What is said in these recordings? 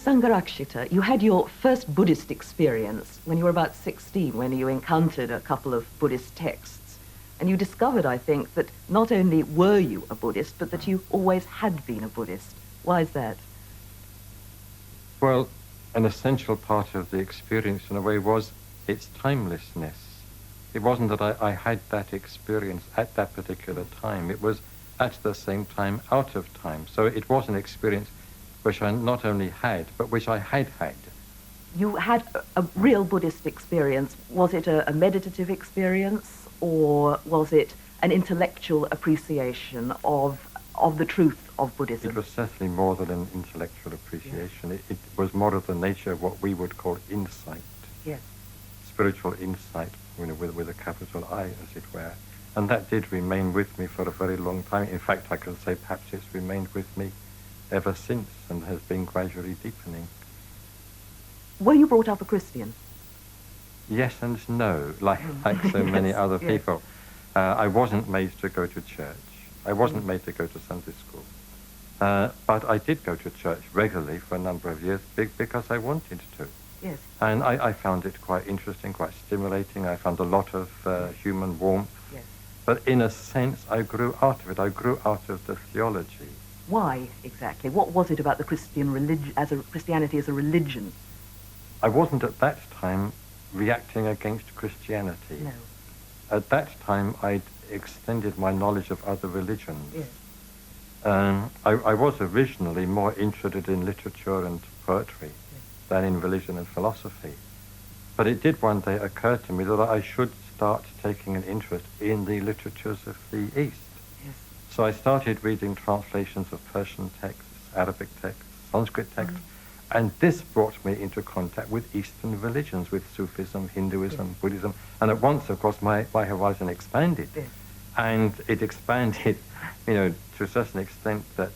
Sangharakshita, you had your first Buddhist experience when you were about 16, when you encountered a couple of Buddhist texts. And you discovered, I think, that not only were you a Buddhist, but that you always had been a Buddhist. Why is that? Well, an essential part of the experience, in a way, was its timelessness. It wasn't that I had that experience at that particular time. It was at the same time out of time. So it was an experience which I not only had, but which I had had. You had a real Buddhist experience. Was it a meditative experience, or was it an intellectual appreciation of the truth of Buddhism? It was certainly more than an intellectual appreciation. Yes. It was more of the nature of what we would call insight. Yes. Spiritual insight, with a capital I, as it were. And that did remain with me for a very long time. In fact, I can say perhaps it's remained with me ever since and has been gradually deepening. Were you brought up a Christian? Yes and no, like so many other people. I wasn't made to go to church. I wasn't made to go to Sunday school. But I did go to church regularly for a number of years because I wanted to. Yes. And I found it quite interesting, quite stimulating. I found a lot of human warmth. Yes. But in a sense, I grew out of it. I grew out of the theology. Why exactly? What was it about the Christian religion, Christianity as a religion? I wasn't at that time reacting against Christianity. No. At that time, I'd extended my knowledge of other religions. Yes. I was originally more interested in literature and poetry than in religion and philosophy. But it did one day occur to me that I should start taking an interest in the literatures of the East. Yes. So I started reading translations of Persian texts, Arabic texts, Sanskrit texts, and this brought me into contact with Eastern religions, with Sufism, Hinduism, Buddhism, and at once, of course, my horizon expanded. Yes. And it expanded, to a certain extent that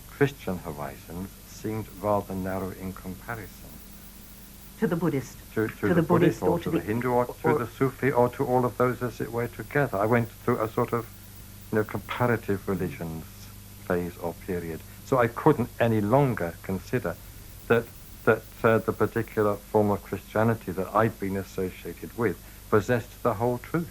Christian horizons seemed rather narrow in comparison. To the Buddhist? To the Buddhist or to the Hindu or to the Sufi or to all of those as it were together. I went through a sort of, comparative religions phase or period. So I couldn't any longer consider that the particular form of Christianity that I'd been associated with possessed the whole truth.